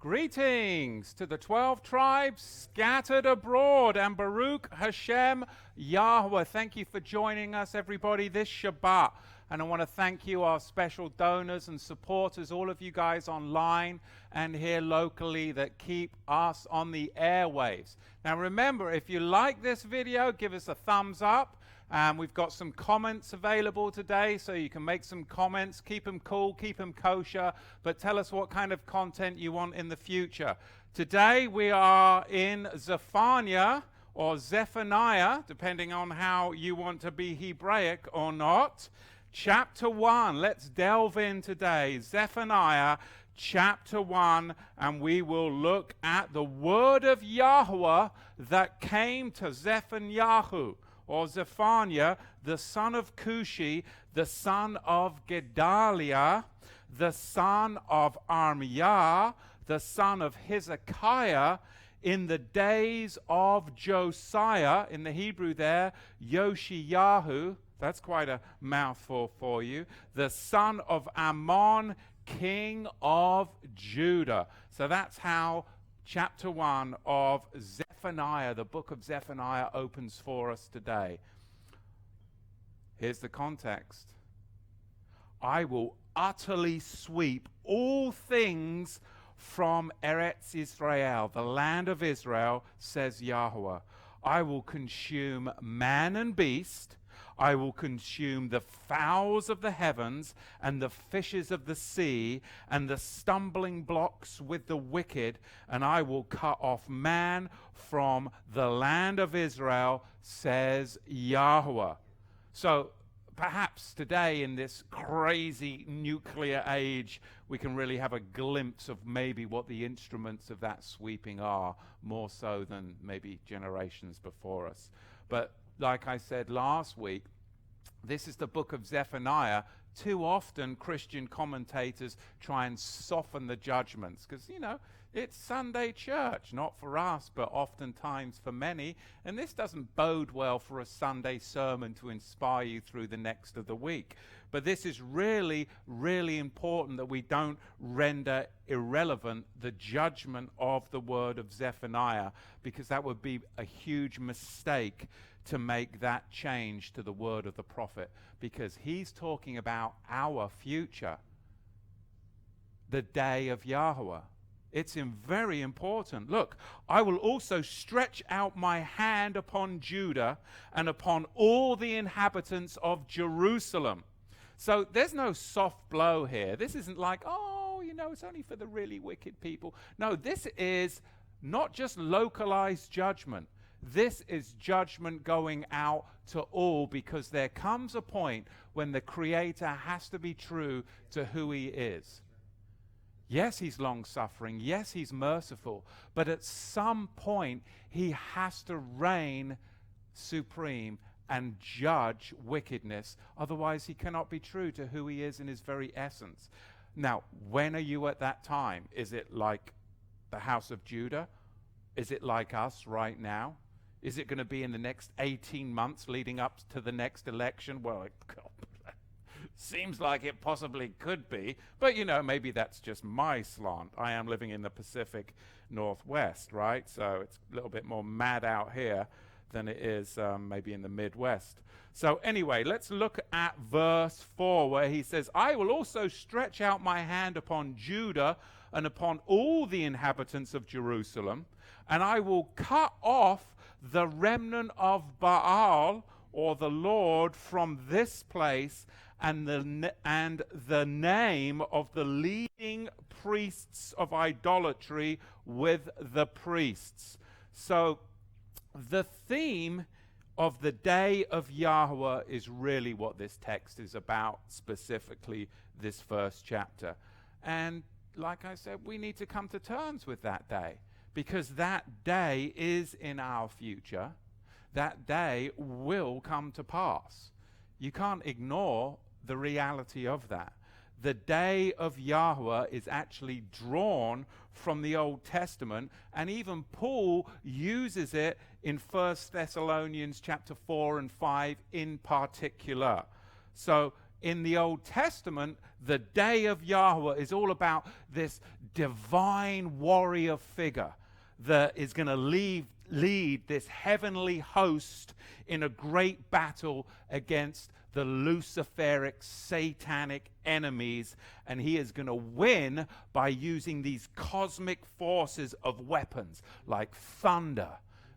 Greetings to the 12 tribes scattered abroad, and Baruch Hashem Yahuwah. Thank you for joining us, everybody, this Shabbat. And I want to thank you, our special donors and supporters, all of you guys online and here locally that keep us on the airwaves. Now remember, if you like this video, give us a thumbs up. We've got some comments available today, so you can make some comments. Keep them cool, keep them kosher, but tell us what kind of content you want in the future. Today we are in Zephaniah, or Zephaniah, depending on how you want to be Hebraic or not. Chapter 1, let's delve in today. Zephaniah chapter 1, and we will look at the word of Yahuwah that came to Zephaniah, or Zephaniah, the son of Cushi, the son of Gedaliah, the son of Armiah, the son of Hezekiah, in the days of Josiah, in the Hebrew there, Yoshiyahu, that's quite a mouthful for you, the son of Ammon, king of Judah. So that's how chapter 1 of Zephaniah, the book of Zephaniah, opens for us today. Here's the context. I will utterly sweep all things from Eretz Israel, the land of Israel, says Yahuwah. I will consume man and beast. I will consume the fowls of the heavens and the fishes of the sea and the stumbling blocks with the wicked, and I will cut off man from the land of Israel, says Yahuwah. So perhaps today in this crazy nuclear age, we can really have a glimpse of maybe what the instruments of that sweeping are, more so than maybe generations before us. But like I said last week, this is the book of Zephaniah. Too often Christian commentators try and soften the judgments because, you know, it's Sunday church, not for us, but oftentimes for many. And this doesn't bode well for a Sunday sermon to inspire you through the next of the week. But this is really, really important that we don't render irrelevant the judgment of the word of Zephaniah, because that would be a huge mistake to make that change to the word of the prophet, because he's talking about our future, the day of Yahuwah. It's very important. Look, I will also stretch out my hand upon Judah and upon all the inhabitants of Jerusalem. So there's no soft blow here. This isn't like, oh, you know, it's only for the really wicked people. No, this is not just localized judgment. This is judgment going out to all, because there comes a point when the Creator has to be true to who he is. Yes, he's long-suffering. Yes, he's merciful. But at some point, he has to reign supreme and judge wickedness. Otherwise, he cannot be true to who he is in his very essence. Now, when are you at that time? Is it like the house of Judah? Is it like us right now? Is it going to be in the next 18 months leading up to the next election? Well, it seems like it possibly could be. But, you know, maybe that's just my slant. I am living in the Pacific Northwest, right? So it's a little bit more mad out here than it is maybe in the Midwest. So anyway, let's look at verse 4, where he says, I will also stretch out my hand upon Judah and upon all the inhabitants of Jerusalem, and I will cut off the remnant of Baal, or the Lord, from this place, and the name of the leading priests of idolatry with the priests. So the theme of the day of Yahuwah is really what this text is about, specifically this first chapter. And like I said, we need to come to terms with that day, because that day is in our future. That day will come to pass. You can't ignore the reality of that. The day of Yahuwah is actually drawn from the Old Testament, and even Paul uses it in 1 Thessalonians chapter 4 and 5 in particular. So in the Old Testament, the day of Yahuwah is all about this divine warrior figure that is going to lead this heavenly host in a great battle against the Luciferic, satanic enemies, and he is going to win by using these cosmic forces of weapons like thunder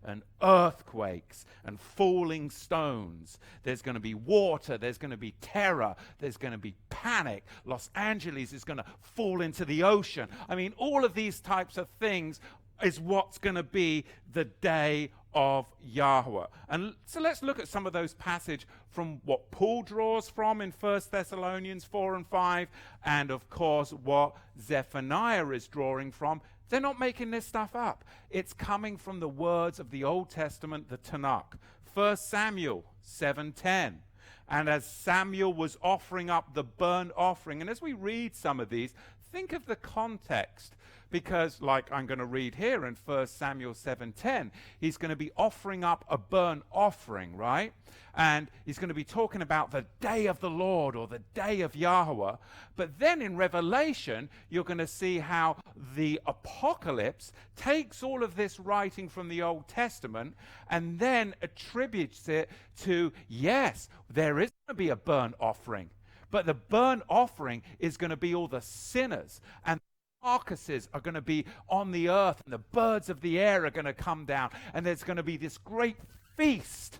and earthquakes and falling stones. There's going to be water, there's going to be terror, there's going to be panic. Los Angeles is going to fall into the ocean. I mean, all of these types of things is what's going to be the day of Yahuwah. And so let's look at some of those passages from what Paul draws from in 1 Thessalonians 4 and 5, and of course what Zephaniah is drawing from. They're not making this stuff up. It's coming from the words of the Old Testament, the Tanakh. 1 Samuel 7:10. And as Samuel was offering up the burnt offering, and as we read some of these, think of the context. Because, like I'm going to read here in 1 Samuel 7:10, he's going to be offering up a burnt offering, right? And he's going to be talking about the day of the Lord or the day of Yahuwah. But then in Revelation, you're going to see how the apocalypse takes all of this writing from the Old Testament and then attributes it to, yes, there is going to be a burnt offering. But the burnt offering is going to be all the sinners, and carcasses are going to be on the earth, and the birds of the air are going to come down, and there's going to be this great feast.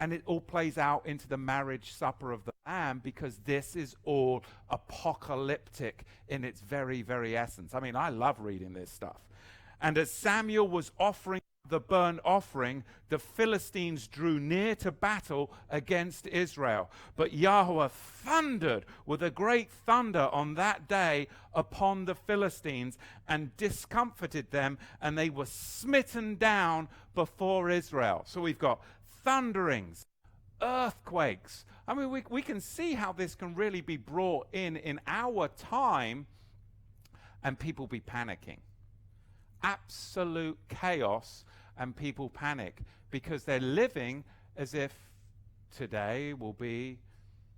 And it all plays out into the marriage supper of the Lamb, because this is all apocalyptic in its very, very essence. I mean, I love reading this stuff. And as Samuel was offering the burnt offering, the Philistines drew near to battle against Israel. But Yahuwah thundered with a great thunder on that day upon the Philistines and discomfited them, and they were smitten down before Israel. So we've got thunderings, earthquakes. I mean, we can see how this can really be brought in our time, and people be panicking. Absolute chaos, and people panic because they're living as if today will be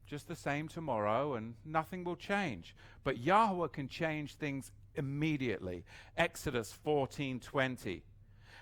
just the same tomorrow and nothing will change. But Yahuwah can change things immediately. Exodus 14:20.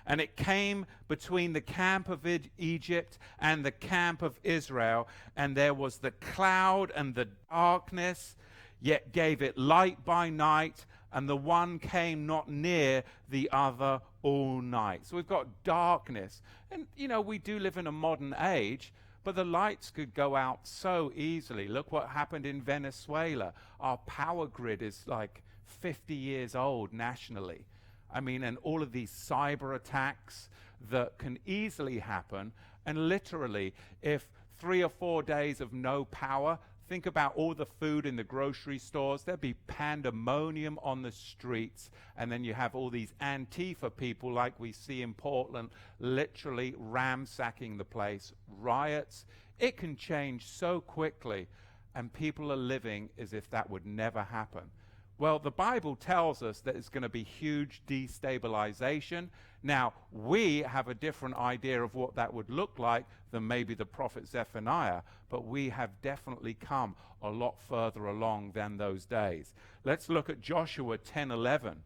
And it came between the camp of Egypt and the camp of Israel, and there was the cloud and the darkness, yet gave it light by night, and the one came not near the other all night. So we've got darkness. And, you know, we do live in a modern age, but the lights could go out so easily. Look what happened in Venezuela. Our power grid is like 50 years old nationally. I mean, and all of these cyber attacks that can easily happen. And literally, if 3 or 4 days of no power, think about all the food in the grocery stores. There'd be pandemonium on the streets. And then you have all these Antifa people like we see in Portland, literally ransacking the place. Riots. It can change so quickly. And people are living as if that would never happen. Well, the Bible tells us that it's going to be huge destabilization. Now, we have a different idea of what that would look like than maybe the prophet Zephaniah, but we have definitely come a lot further along than those days. Let's look at Joshua 10:11.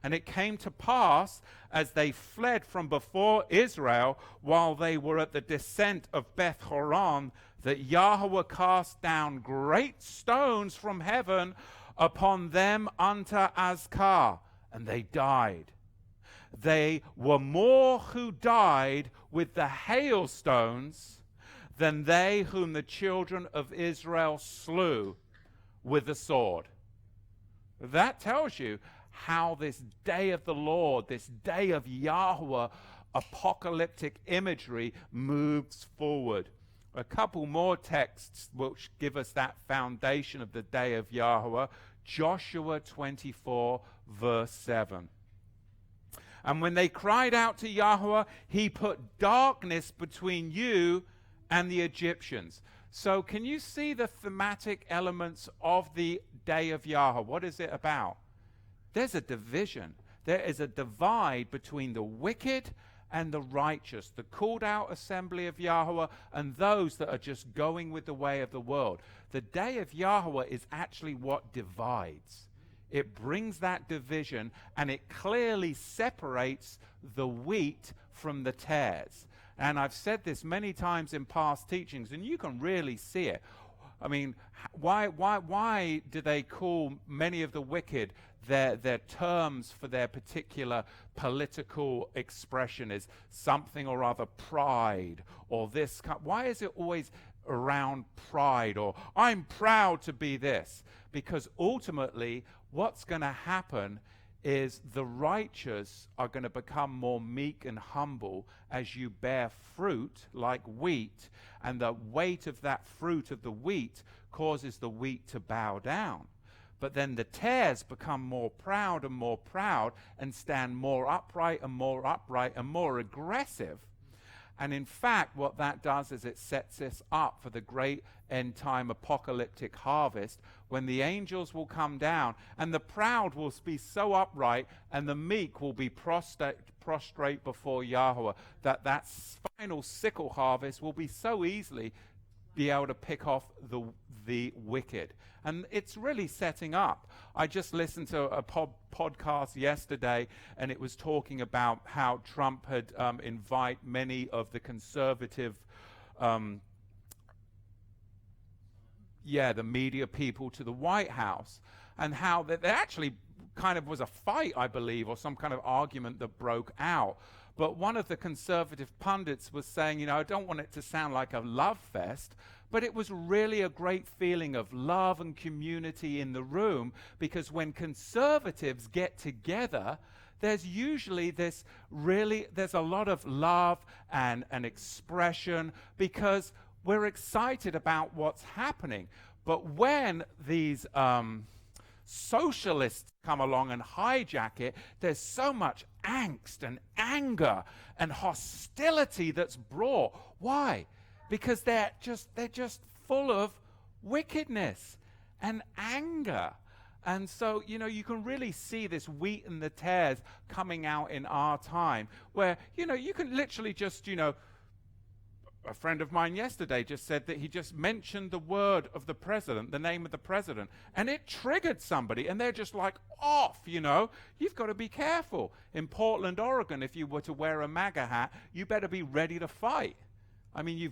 And it came to pass, as they fled from before Israel, while they were at the descent of Beth Horon, that Yahuwah cast down great stones from heaven upon them unto Azkar, and they died. They were more who died with the hailstones than they whom the children of Israel slew with the sword. That tells you how this day of the Lord, this day of Yahuwah, apocalyptic imagery moves forward. A couple more texts which give us that foundation of the day of Yahuwah. Joshua 24, verse 7. And when they cried out to Yahuwah, he put darkness between you and the Egyptians. So can you see the thematic elements of the day of Yahuwah? What is it about? There's a division. There is a divide between the wicked and the righteous, the called out assembly of Yahuwah, and those that are just going with the way of the world. The day of Yahuwah is actually what divides. It brings that division, and it clearly separates the wheat from the tares. And I've said this many times in past teachings, and you can really see it. I mean, why do they call many of the wicked their terms for their particular political expression is something or other pride or this? Why is it always around pride or I'm proud to be this? Because ultimately what's going to happen is the righteous are going to become more meek and humble as you bear fruit like wheat, and the weight of that fruit of the wheat causes the wheat to bow down. But then the tares become more proud and stand more upright and more aggressive. And in fact, what that does is it sets us up for the great end time apocalyptic harvest when the angels will come down and the proud will be so upright and the meek will be prostrate before Yahuwah, that final sickle harvest will be so easily be able to pick off the wicked. And it's really setting up. I just listened to a podcast yesterday, and it was talking about how Trump had invited many of the conservative, the media people to the White House, and how there actually kind of was a fight, I believe, or some kind of argument that broke out. But one of the conservative pundits was saying, I don't want it to sound like a love fest, but it was really a great feeling of love and community in the room, because when conservatives get together, there's usually there's a lot of love and expression, because we're excited about what's happening. But when these socialists come along and hijack it, there's so much angst and anger and hostility that's brought. Why? Because they're just full of wickedness and anger. And so, you can really see this wheat and the tares coming out in our time, where, you can literally just, a friend of mine yesterday just said that he just mentioned the word of the president, the name of the president, and it triggered somebody, and they're just like off, You've got to be careful. In Portland, Oregon, if you were to wear a MAGA hat, you better be ready to fight. I mean,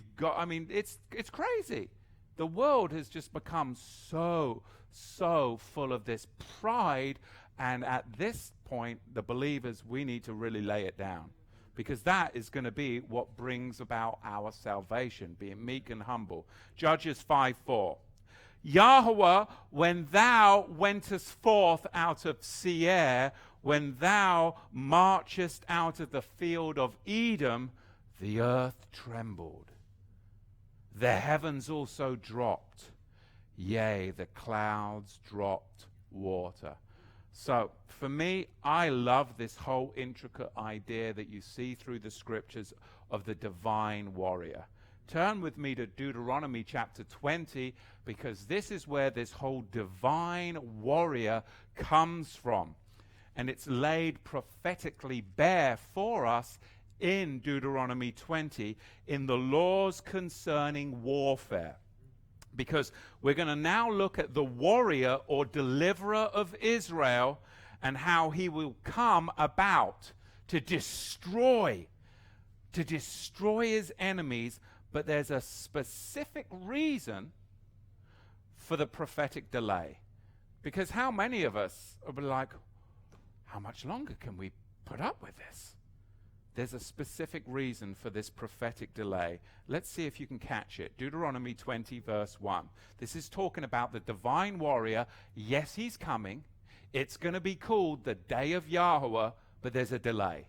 it's crazy. The world has just become so full of this pride, and at this point, the believers, we need to really lay it down. Because that is going to be what brings about our salvation, being meek and humble. Judges 5:4. Yahuwah, when thou wentest forth out of Seir, when thou marchest out of the field of Edom, the earth trembled. The heavens also dropped. Yea, the clouds dropped water. So, for me, I love this whole intricate idea that you see through the scriptures of the divine warrior. Turn with me to Deuteronomy chapter 20, because this is where this whole divine warrior comes from. And it's laid prophetically bare for us in Deuteronomy 20 in the laws concerning warfare. Because we're going to now look at the warrior or deliverer of Israel and how he will come about to destroy his enemies. But there's a specific reason for the prophetic delay. Because how many of us are like, how much longer can we put up with this? There's a specific reason for this prophetic delay. Let's see if you can catch it. Deuteronomy 20, verse 1. This is talking about the divine warrior. Yes, he's coming. It's going to be called the day of Yahuwah, but there's a delay.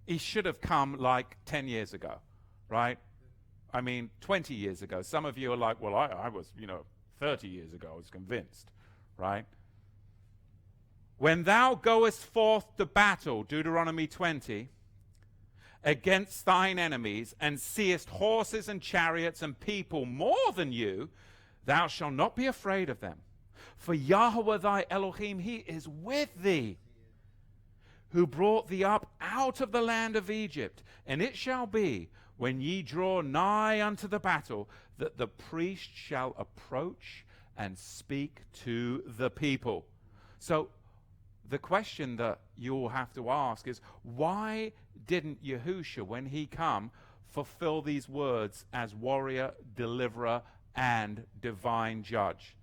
He should have come like 10 years ago, right? 20 years ago. Some of you are like, well, I was, 30 years ago, I was convinced, right? When thou goest forth to battle, Deuteronomy 20, against thine enemies, and seest horses and chariots and people more than you, thou shalt not be afraid of them. For Yahuwah thy Elohim, he is with thee. who brought thee up out of the land of Egypt. And it shall be, when ye draw nigh unto the battle, that the priest shall approach and speak to the people. So the question that you'll have to ask is, why didn't Yahusha, when he come, fulfill these words as warrior, deliverer, and divine judge?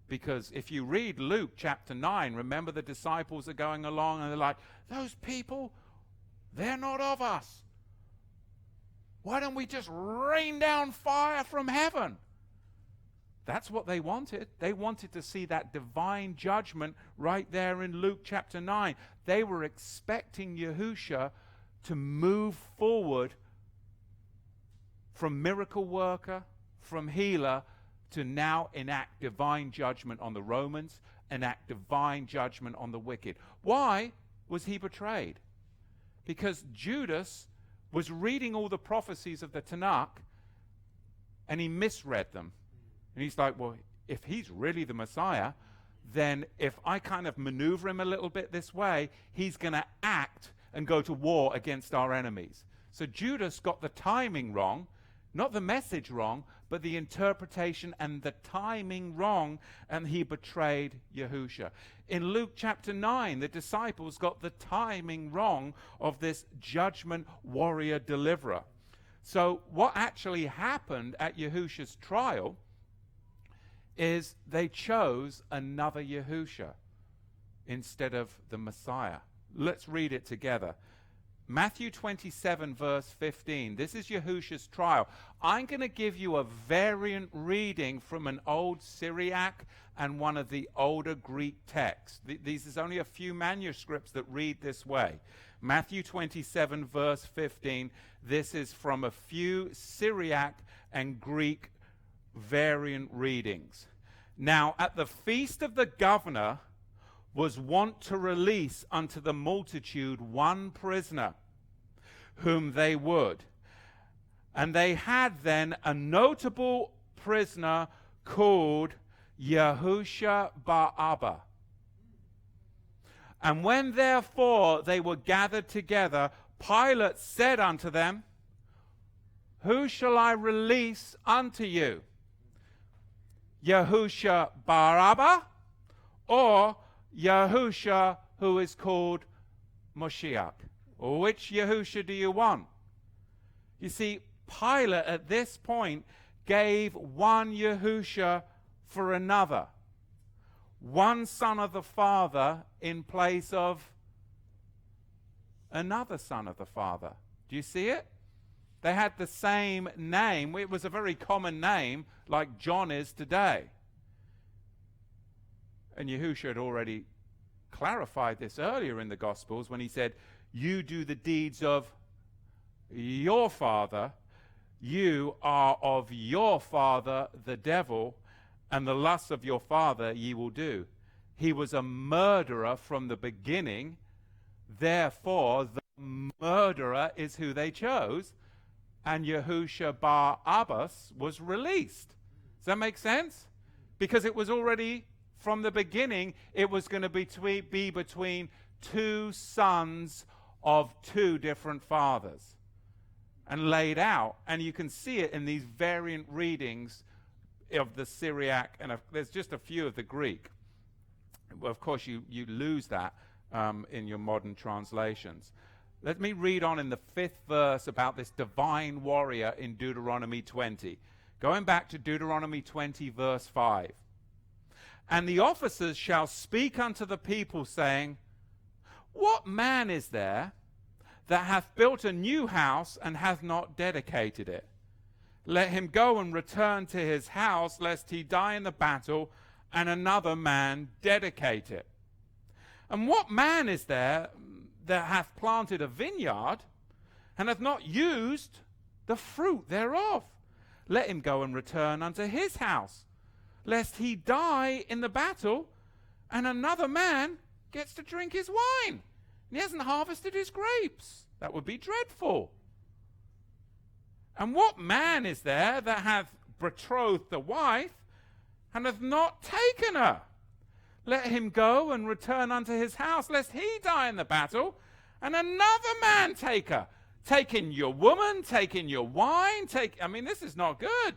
Because if you read Luke chapter 9, remember the disciples are going along and they're like, those people, they're not of us. Why don't we just rain down fire from heaven? That's what they wanted. They wanted to see that divine judgment right there in Luke chapter 9. They were expecting Yahusha to move forward from miracle worker, from healer, to now enact divine judgment on the Romans, enact divine judgment on the wicked. Why was he betrayed? Because Judas was reading all the prophecies of the Tanakh and he misread them. And he's like, well, if he's really the Messiah, then if I kind of maneuver him a little bit this way, he's going to act and go to war against our enemies. So Judas got the timing wrong, not the message wrong, but the interpretation and the timing wrong, and he betrayed Yahusha. In Luke chapter 9, the disciples got the timing wrong of this judgment warrior deliverer. So what actually happened at Yahusha's trial is they chose another Yahusha instead of the Messiah. Let's read it together. Matthew 27, verse 15. This is Yahusha's trial. I'm going to give you a variant reading from an old Syriac and one of the older Greek texts. These is only a few manuscripts that read this way. Matthew 27, verse 15. This is from a few Syriac and Greek variant readings. Now, at the feast of the governor was wont to release unto the multitude one prisoner, whom they would. And they had then a notable prisoner called Yahusha bar Abba. And when therefore they were gathered together, Pilate said unto them, who shall I release unto you? Yahusha bar Abba, or Yahusha who is called Moshiach? Or which Yahusha do you want? You see, Pilate at this point gave one Yahusha for another. One son of the Father in place of another son of the Father. Do you see it? They had the same name. It was a very common name, like John is today. And Yahusha had already clarified this earlier in the Gospels when he said, you do the deeds of your father, you are of your father the devil, and the lusts of your father ye will do. He was a murderer from the beginning, therefore the murderer is who they chose, and Yahusha bar Abbas was released. Does that make sense? Because it was already, from the beginning, it was going to be between two sons of two different fathers, and laid out. And you can see it in these variant readings of the Syriac, and there's just a few of the Greek. Well, of course, you lose that in your modern translations. Let me read on in the 5th verse about this divine warrior in Deuteronomy 20. Going back to Deuteronomy 20, verse 5. And the officers shall speak unto the people, saying, what man is there that hath built a new house and hath not dedicated it? Let him go and return to his house, lest he die in the battle, and another man dedicate it. And what man is there that hath planted a vineyard and hath not used the fruit thereof? Let him go and return unto his house, lest he die in the battle, and another man gets to drink his wine, and he hasn't harvested his grapes. That would be dreadful. And what man is there that hath betrothed a wife, and hath not taken her? Let him go and return unto his house, lest he die in the battle, and another man taking your woman, taking your wine, this is not good.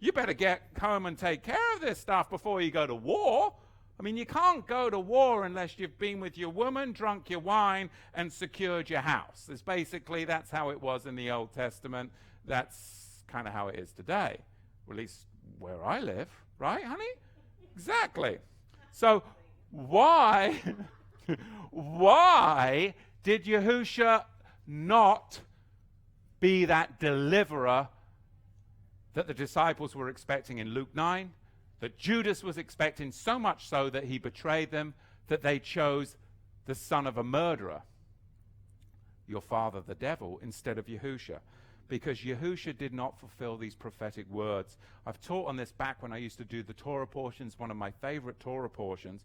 You better get home and take care of this stuff before you go to war. You can't go to war unless you've been with your woman, drunk your wine, and secured your house. That's how it was in the Old Testament. That's kind of how it is today, or at least where I live, right, honey? Exactly. So why did Yahusha not be that deliverer that the disciples were expecting in Luke 9, that Judas was expecting, so much so that he betrayed them, that they chose the son of a murderer, your father the devil, instead of Yahusha? Because Yahusha did not fulfill these prophetic words. I've taught on this back when I used to do the Torah portions, one of my favorite Torah portions.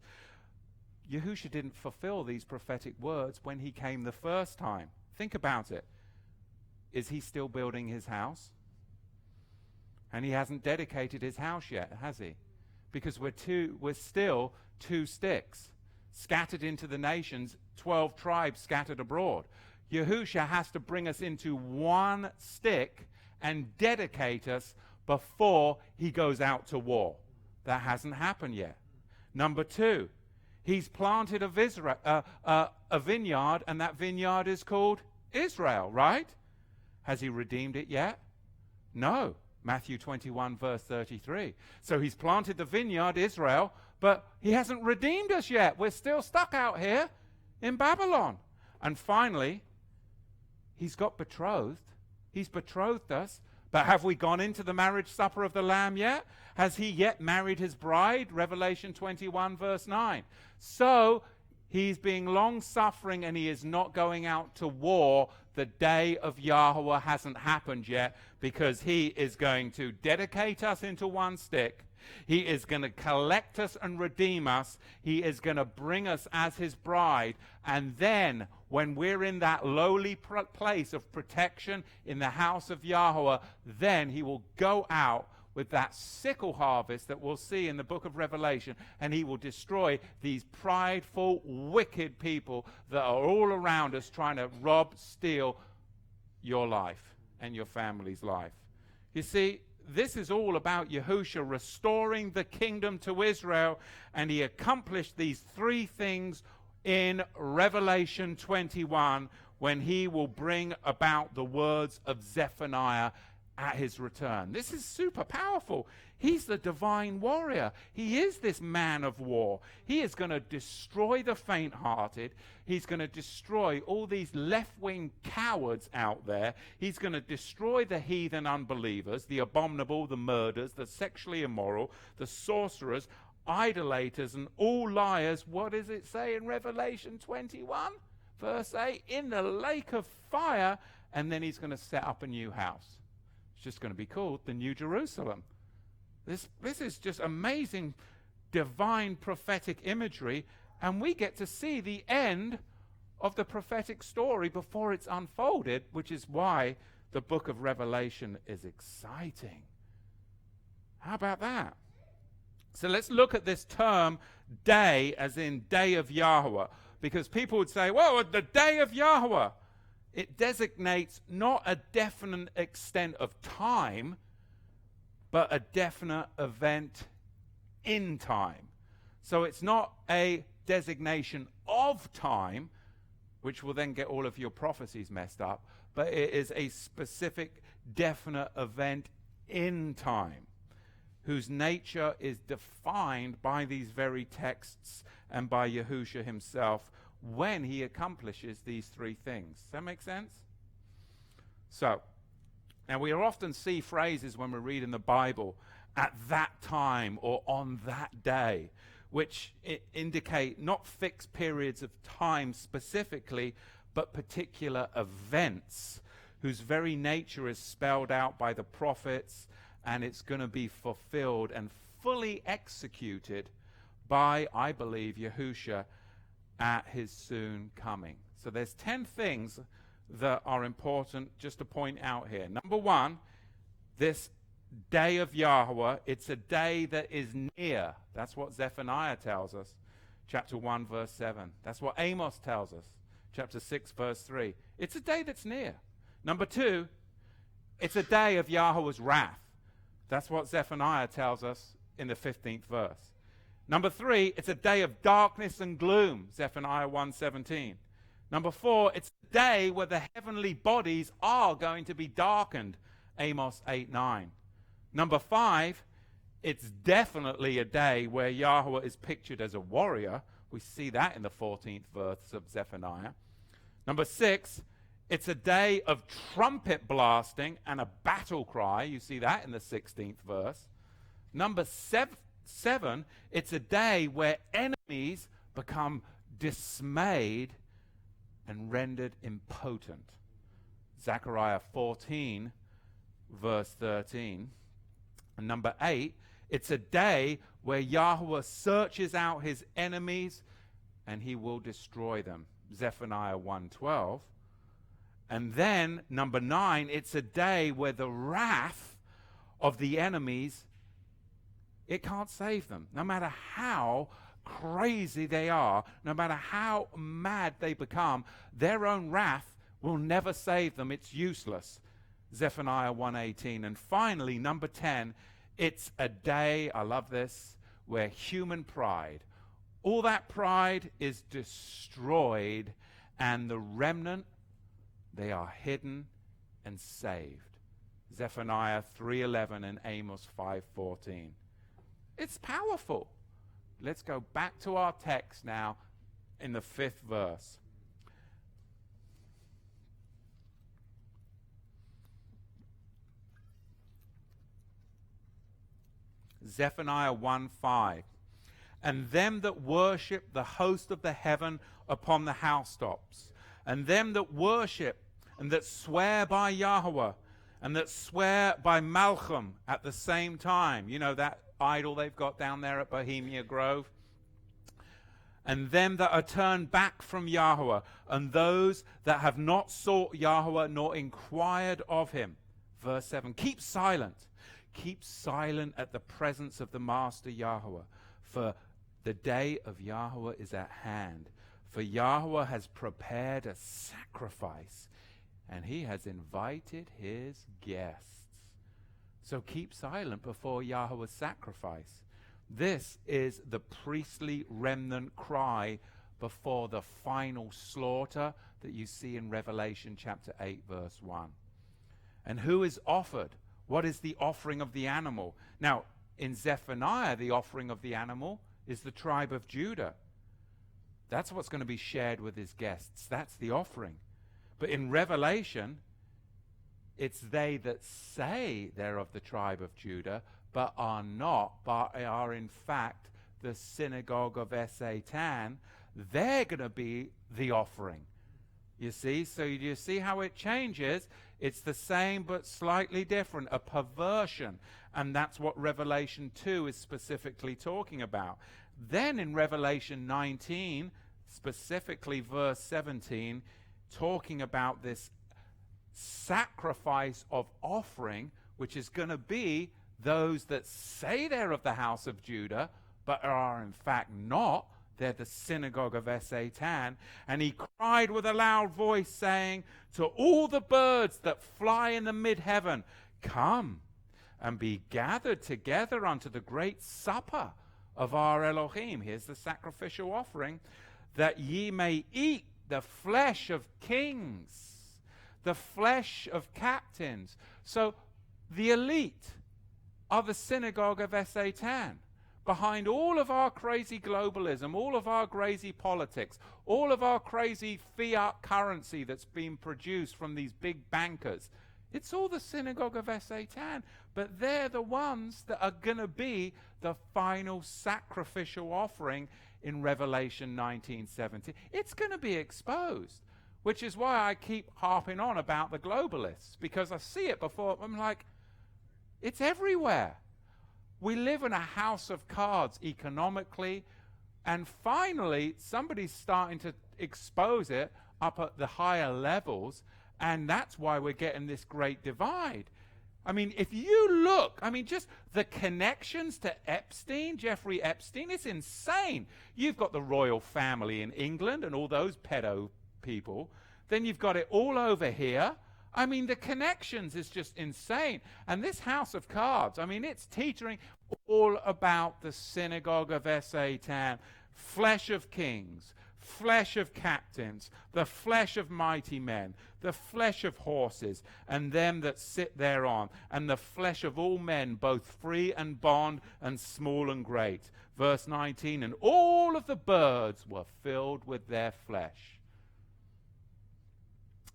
Yahusha didn't fulfill these prophetic words when he came the first time. Think about it. Is he still building his house? And he hasn't dedicated his house yet, has he? Because we're still two sticks scattered into the nations, 12 tribes scattered abroad. Yahusha has to bring us into one stick and dedicate us before he goes out to war. That hasn't happened yet. Number 2, he's planted a vineyard, and that vineyard is called Israel, right? Has he redeemed it yet? No. Matthew 21, verse 33. So he's planted the vineyard, Israel, but he hasn't redeemed us yet. We're still stuck out here in Babylon. And finally, he's got betrothed. He's betrothed us. But have we gone into the marriage supper of the Lamb yet? Has he yet married his bride? Revelation 21, verse 9. So he's being long-suffering, and he is not going out to war. The day of Yahuwah hasn't happened yet, because he is going to dedicate us into one stick. He is going to collect us and redeem us. He is going to bring us as his bride. And then when we're in that lowly place of protection in the house of Yahuwah, then he will go out with that sickle harvest that we'll see in the book of Revelation, and he will destroy these prideful, wicked people that are all around us trying to rob, steal your life and your family's life. You see, this is all about Yahusha restoring the kingdom to Israel, and he accomplished these 3 things in Revelation 21 when he will bring about the words of Zephaniah at his return. This is super powerful. He's the divine warrior. He is this man of war. He is going to destroy the faint-hearted. He's going to destroy all these left-wing cowards out there. He's going to destroy the heathen unbelievers, the abominable, the murderers, the sexually immoral, the sorcerers, idolaters, and all liars. What does it say in Revelation 21, verse 8? In the lake of fire, and then he's going to set up a new house. Just going to be called the New Jerusalem. This is just amazing divine prophetic imagery, and we get to see the end of the prophetic story before it's unfolded, which is why the book of Revelation is exciting. How about that? So let's look at this term day, as in day of Yahuwah, because people would say, well, the day of Yahuwah. It designates not a definite extent of time, but a definite event in time. So it's not a designation of time, which will then get all of your prophecies messed up, but it is a specific, definite event in time, whose nature is defined by these very texts and by Yahusha himself, when he accomplishes these 3 things. Does that make sense? So, now we often see phrases when we read in the Bible, at that time or on that day, which indicate not fixed periods of time specifically, but particular events whose very nature is spelled out by the prophets, and it's going to be fulfilled and fully executed by, I believe, Yahusha at his soon coming. So there's 10 things that are important just to point out here. Number 1, this day of Yahuwah, it's a day that is near. That's what Zephaniah tells us, chapter 1, verse 7. That's what Amos tells us, chapter 6, verse 3. It's a day that's near. Number 2, it's a day of Yahuwah's wrath. That's what Zephaniah tells us in the 15th verse. Number 3, it's a day of darkness and gloom, Zephaniah 1:17. Number 4, it's a day where the heavenly bodies are going to be darkened, Amos 8:9. Number 5, it's definitely a day where Yahuwah is pictured as a warrior. We see that in the 14th verse of Zephaniah. Number 6, it's a day of trumpet blasting and a battle cry. You see that in the 16th verse. Number 7, it's a day where enemies become dismayed and rendered impotent. Zechariah 14, verse 13. And number 8, it's a day where Yahuwah searches out his enemies and he will destroy them. Zephaniah 1:12. And then, number 9, it's a day where the wrath of the enemies, it can't save them. No matter how crazy they are, no matter how mad they become, their own wrath will never save them. It's useless. Zephaniah 1:18. And finally, number 10, it's a day, I love this, where human pride, all that pride is destroyed, and the remnant, they are hidden and saved. Zephaniah 3:11 and Amos 5:14. It's powerful. Let's go back to our text now in the 5th verse. Zephaniah 1:5. And them that worship the host of the heaven upon the housetops, and them that worship and that swear by Yahuwah, and that swear by Malcham at the same time. You know that idol they've got down there at Bohemia Grove? And them that are turned back from Yahuwah, and those that have not sought Yahuwah nor inquired of him. Verse 7. Keep silent. Keep silent at the presence of the Master Yahuwah, for the day of Yahuwah is at hand. For Yahuwah has prepared a sacrifice, and he has invited his guests. So keep silent before Yahuwah's sacrifice. This is the priestly remnant cry before the final slaughter that you see in Revelation chapter 8, verse 1. And who is offered? What is the offering of the animal? Now, in Zephaniah, the offering of the animal is the tribe of Judah. That's what's going to be shared with his guests. That's the offering. But in Revelation, it's they that say they're of the tribe of Judah, but are not, but are in fact the synagogue of Satan. They're going to be the offering. You see? So you see how it changes? It's the same but slightly different, a perversion. And that's what Revelation 2 is specifically talking about. Then in Revelation 19, specifically verse 17, talking about this sacrifice of offering, which is going to be those that say they're of the house of Judah, but are in fact not. They're the synagogue of Satan. And he cried with a loud voice, saying to all the birds that fly in the mid-heaven, come and be gathered together unto the great supper of our Elohim. Here's the sacrificial offering, that ye may eat the flesh of kings, the flesh of captains. So the elite are the synagogue of Satan. Behind all of our crazy globalism, all of our crazy politics, all of our crazy fiat currency that's being produced from these big bankers, it's all the synagogue of Satan. But they're the ones that are going to be the final sacrificial offering in Revelation 19:17. It's going to be exposed, which is why I keep harping on about the globalists, because I see it before. I'm like, it's everywhere. We live in a house of cards economically, and finally somebody's starting to expose it up at the higher levels, and that's why we're getting this great divide. I mean, if you look, I mean, just the connections to Epstein, Jeffrey Epstein, it's insane. You've got the royal family in England and all those pedo people. Then you've got it all over here. I mean, the connections is just insane. And this house of cards, I mean, it's teetering all about the synagogue of Satan, flesh of kings, flesh of captains, the flesh of mighty men, the flesh of horses, and them that sit thereon, and the flesh of all men, both free and bond, and small and great. Verse 19, and all of the birds were filled with their flesh.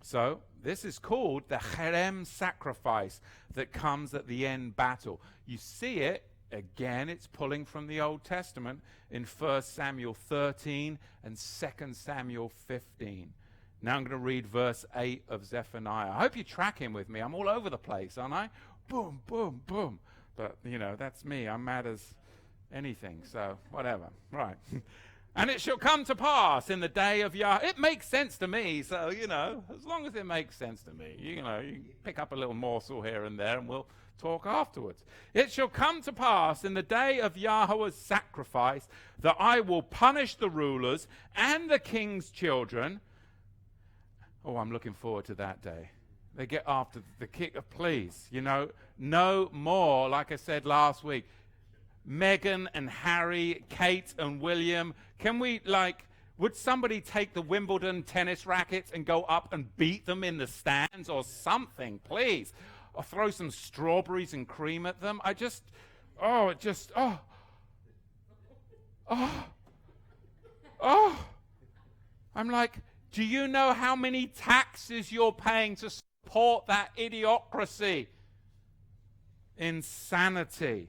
So, this is called the Harem Sacrifice that comes at the end battle. You see it, again, it's pulling from the Old Testament in 1 Samuel 13 and 2 Samuel 15. Now I'm going to read verse 8 of Zephaniah. I hope you're tracking with me. I'm all over the place, aren't I? Boom, boom, boom. But, you know, that's me. I'm mad as anything, so whatever. Right. And it shall come to pass in the day of Yah. It makes sense to me, so, you know, as long as it makes sense to me, you know, you pick up a little morsel here and there and we'll talk afterwards. It shall come to pass in the day of Yahuwah's sacrifice that I will punish the rulers and the king's children. Oh, I'm looking forward to that day. They get after the king. Please, you know, no more, like I said last week, Meghan and Harry, Kate and William. Can we, would somebody take the Wimbledon tennis rackets and go up and beat them in the stands or something, please? Or throw some strawberries and cream at them? I'm like, do you know how many taxes you're paying to support that idiocracy? Insanity.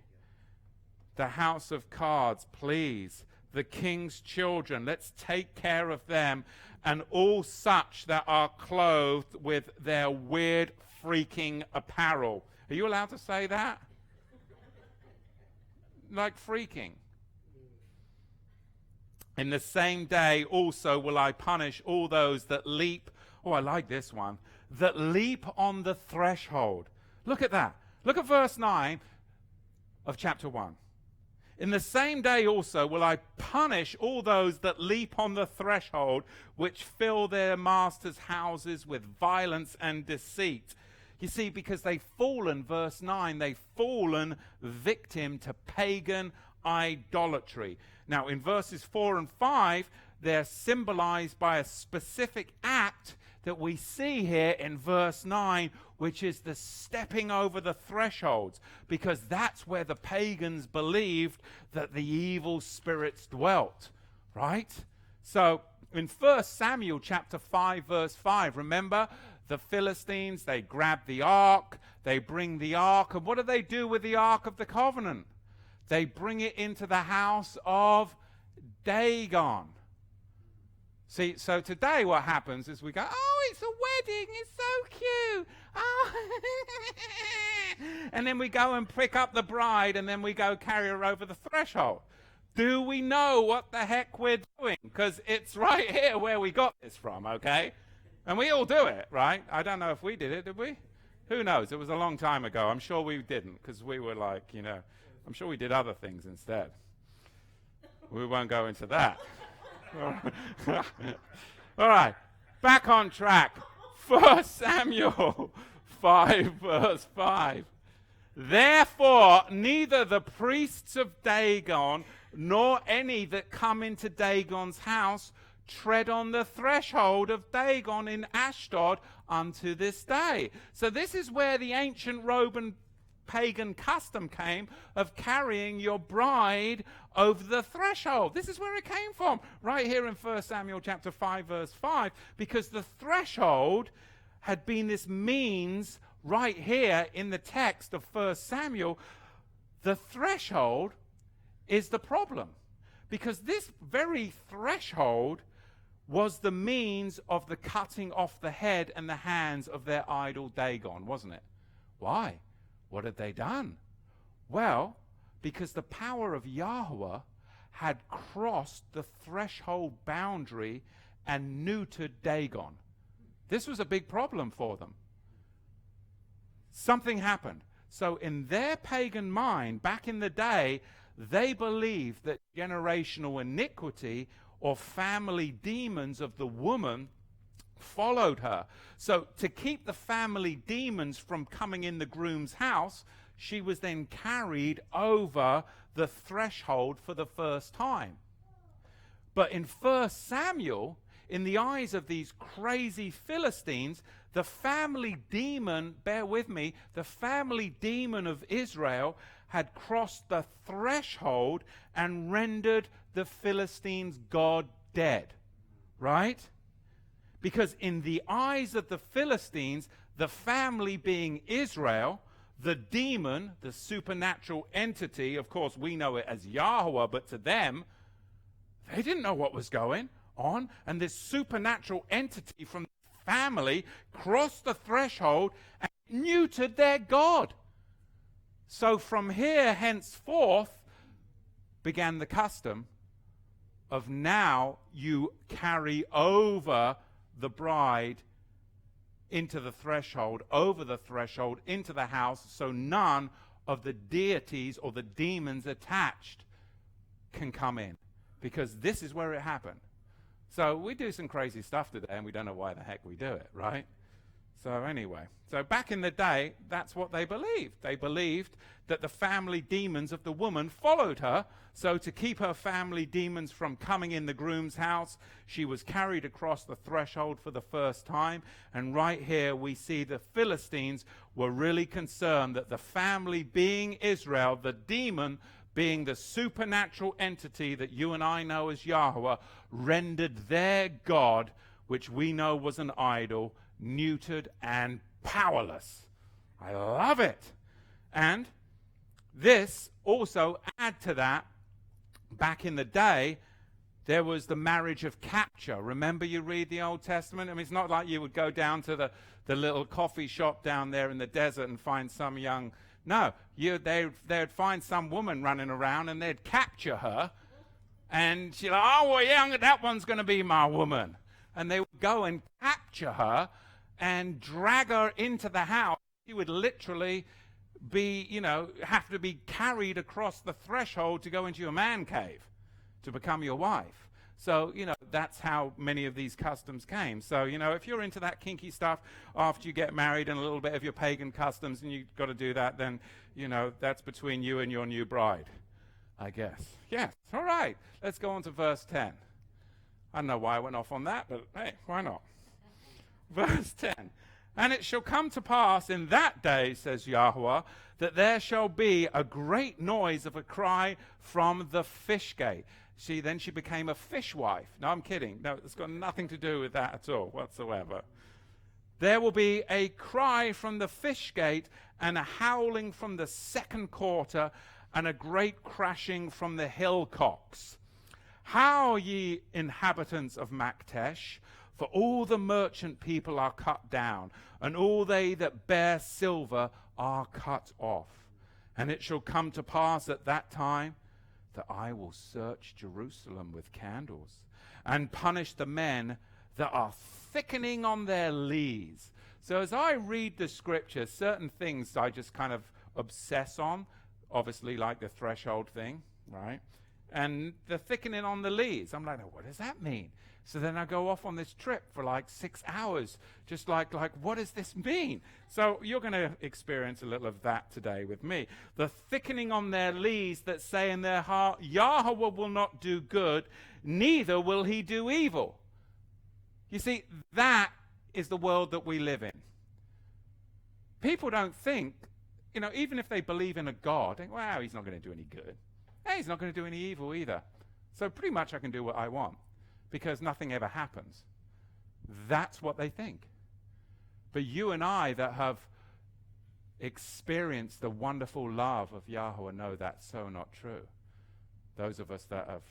The house of cards, please. The king's children, let's take care of them, and all such that are clothed with their weird freaking apparel. Are you allowed to say that? Like freaking. In the same day also will I punish all those that leap. Oh, I like this one. That leap on the threshold. Look at that. Look at verse 9 of chapter 1. In the same day also will I punish all those that leap on the threshold, which fill their masters' houses with violence and deceit. You see, because they've fallen, verse 9, they've fallen victim to pagan idolatry. Now, in verses 4 and 5, they're symbolized by a specific act that we see here in verse 9, which is the stepping over the thresholds, because that's where the pagans believed that the evil spirits dwelt, right? So in 1 Samuel chapter 5, verse 5, remember the Philistines, they grab the ark, they bring the ark, and what do they do with the ark of the covenant? They bring it into the house of Dagon. See, so today what happens is we go, oh, it's a wedding, it's so cute. Oh. And then we go and pick up the bride, and then we go carry her over the threshold. Do we know what the heck we're doing? Because it's right here where we got this from, okay? And we all do it, right? I don't know if we did it, did we? Who knows? It was a long time ago. I'm sure we didn't, because we were like, you know, I'm sure we did other things instead. We won't go into that. All right, back on track. 1 Samuel 5, verse 5. Therefore, neither the priests of Dagon nor any that come into Dagon's house tread on the threshold of Dagon in Ashdod unto this day. So this is where the ancient Roman pagan custom came of carrying your bride over the threshold. This is where it came from, right here in 1 Samuel chapter 5, verse 5, because the threshold had been this means right here in the text of 1 Samuel. The threshold is the problem, because this very threshold was the means of the cutting off the head and the hands of their idol Dagon, wasn't it? Why? What had they done? Well, because the power of Yahuwah had crossed the threshold boundary and neutered Dagon. This was a big problem for them. Something happened. So in their pagan mind, back in the day, they believed that generational iniquity or family demons of the woman followed her. So to keep the family demons from coming in the groom's house, she was then carried over the threshold for the first time. But in 1 Samuel, in the eyes of these crazy Philistines, the family demon, bear with me, the family demon of Israel had crossed the threshold and rendered the Philistines' God dead. Right? Because in the eyes of the Philistines, the family being Israel, the demon, the supernatural entity, of course we know it as Yahuwah, but to them, they didn't know what was going on. And this supernatural entity from the family crossed the threshold and neutered their God. So from here henceforth began the custom of now you carry over the bride into the threshold, over the threshold, into the house, so none of the deities or the demons attached can come in. Because this is where it happened. So we do some crazy stuff today, and we don't know why the heck we do it, right? So anyway, so back in the day, that's what they believed. They believed that the family demons of the woman followed her. So to keep her family demons from coming in the groom's house, she was carried across the threshold for the first time. And right here we see the Philistines were really concerned that the family being Israel, the demon being the supernatural entity that you and I know as Yahuwah, rendered their God, which we know was an idol, neutered and powerless. I love it. And this also, add to that, back in the day, there was the marriage of capture. Remember, you read the Old Testament? I mean, it's not like you would go down to the little coffee shop down there in the desert and find some young... No, they'd find some woman running around and they'd capture her. And she'd like, oh, well, yeah, that one's going to be my woman. And they would go and capture her and drag her into the house. She would literally be, have to be carried across the threshold to go into your man cave to become your wife. So, that's how many of these customs came. So, if you're into that kinky stuff after you get married and a little bit of your pagan customs and you've got to do that, then, that's between you and your new bride, I guess. Yes. All right. Let's go on to verse 10. I don't know why I went off on that, but hey, why not? Verse 10. And it shall come to pass in that day, says Yahuwah, that there shall be a great noise of a cry from the fish gate. Then she became a fishwife. No, I'm kidding. No, it's got nothing to do with that at all whatsoever. There will be a cry from the fish gate and a howling from the second quarter and a great crashing from the hillcocks. How, ye inhabitants of Maktesh, for all the merchant people are cut down, and all they that bear silver are cut off. And it shall come to pass at that time that I will search Jerusalem with candles, and punish the men that are thickening on their lees. So as I read the scripture, certain things I just kind of obsess on, obviously like the threshold thing, right? And the thickening on the lees. I'm like, what does that mean? So then I go off on this trip for like 6 hours, just like what does this mean? So you're going to experience a little of that today with me. The thickening on their lees that say in their heart, Yahuwah will not do good, neither will he do evil. You see, that is the world that we live in. People don't think, even if they believe in a God, think, wow, he's not going to do any good. Hey, he's not going to do any evil either. So pretty much I can do what I want, because nothing ever happens. That's what they think. But you and I that have experienced the wonderful love of Yahuwah know that's so not true. Those of us that have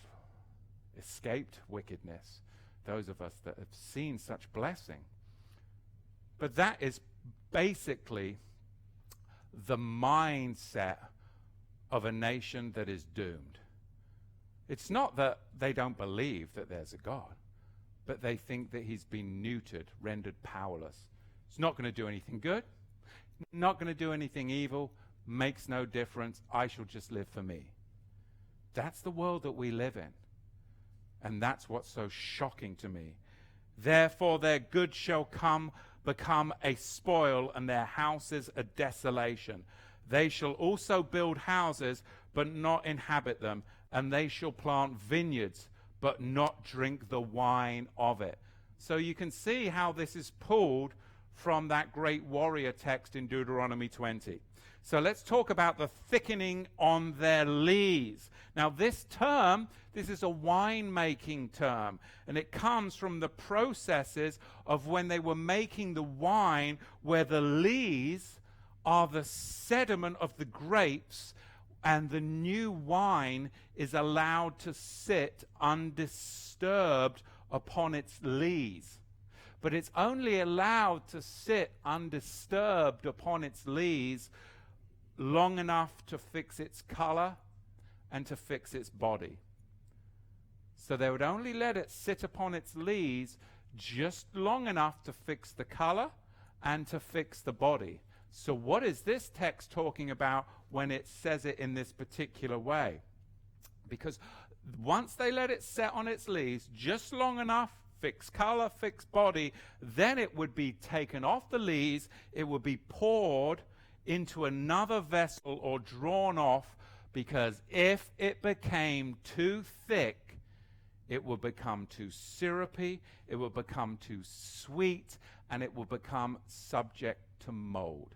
escaped wickedness, those of us that have seen such blessing. But that is basically the mindset of a nation that is doomed. It's not that they don't believe that there's a God, but they think that he's been neutered, rendered powerless. It's not going to do anything good, not going to do anything evil, makes no difference, I shall just live for me. That's the world that we live in. And that's what's so shocking to me. Therefore their goods shall become a spoil, and their houses a desolation. They shall also build houses, but not inhabit them, and they shall plant vineyards, but not drink the wine of it. So you can see how this is pulled from that great warrior text in Deuteronomy 20. So let's talk about the thickening on their lees. Now this is a winemaking term, and it comes from the processes of when they were making the wine, where the lees are the sediment of the grapes, and the new wine is allowed to sit undisturbed upon its lees. But it's only allowed to sit undisturbed upon its lees long enough to fix its color and to fix its body. So they would only let it sit upon its lees just long enough to fix the color and to fix the body. So what is this text talking about when it says it in this particular way? Because once they let it set on its lees just long enough, fix color, fix body, then it would be taken off the lees, it would be poured into another vessel or drawn off, because if it became too thick, it would become too syrupy, it would become too sweet, and it would become subject to mold.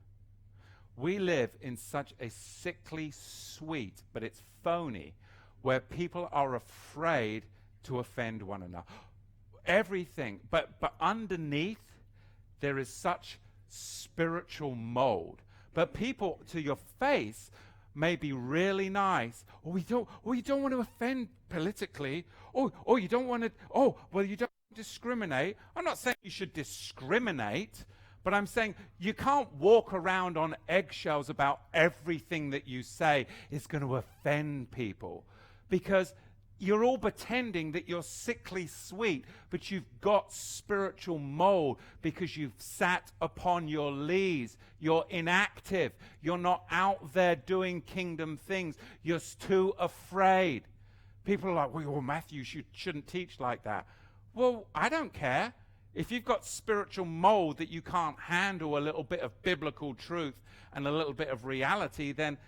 We live in such a sickly sweet, but it's phony, where people are afraid to offend one another. Everything, but underneath there is such spiritual mold. But people to your face may be really nice. You don't want to offend politically. You don't want to, you don't discriminate. I'm not saying you should discriminate, but I'm saying you can't walk around on eggshells about everything that you say is going to offend people, because you're all pretending that you're sickly sweet, but you've got spiritual mold because you've sat upon your lees. You're inactive. You're not out there doing kingdom things. You're too afraid. People are like, well, Matthew, you shouldn't teach like that. Well, I don't care. If you've got spiritual mold that you can't handle a little bit of biblical truth and a little bit of reality, then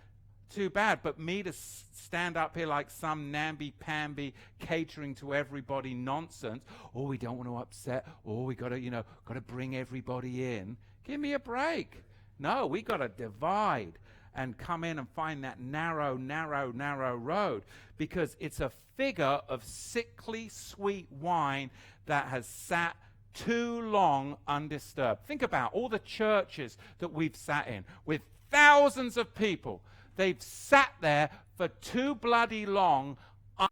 too bad. But me to stand up here like some namby-pamby catering to everybody nonsense, we don't want to upset, we got to bring everybody in. Give me a break. No, we got to divide and come in and find that narrow road, because it's a figure of sickly sweet wine that has sat too long undisturbed. Think about all the churches that we've sat in with thousands of people. They've sat there for too bloody long,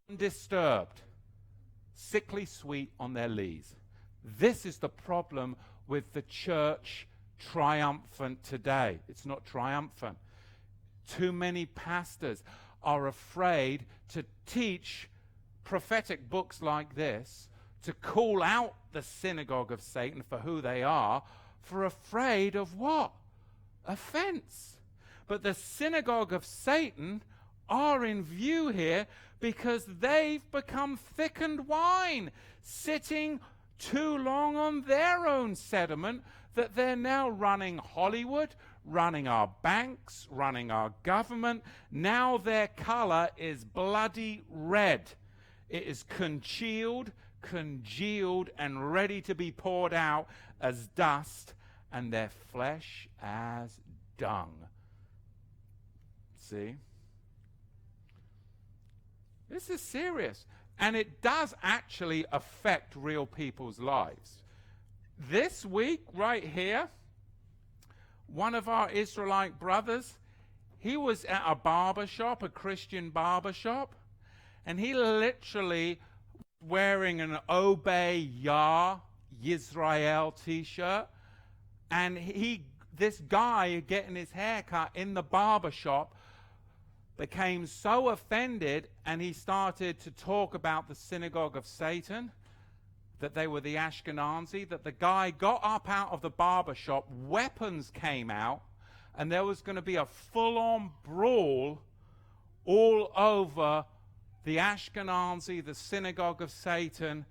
undisturbed, sickly sweet on their lees. This is the problem with the church triumphant today. It's not triumphant. Too many pastors are afraid to teach prophetic books like this, to call out the synagogue of Satan for who they are, for afraid of what? Offense. But the synagogue of Satan are in view here because they've become thickened wine, sitting too long on their own sediment, that they're now running Hollywood, running our banks, running our government. Now their color is bloody red. It is congealed, and ready to be poured out as dust, and their flesh as dung. See? This is serious. And it does actually affect real people's lives. This week, right here, one of our Israelite brothers, he was at a barber shop, a Christian barber shop, and he literally wearing an Obey Yah Yisrael t-shirt, and this guy getting his hair cut in the barber shop became so offended, and he started to talk about the synagogue of Satan, that they were the Ashkenazi, that the guy got up out of the barber shop, weapons came out, and there was going to be a full-on brawl all over the Ashkenazi, the synagogue of Satan,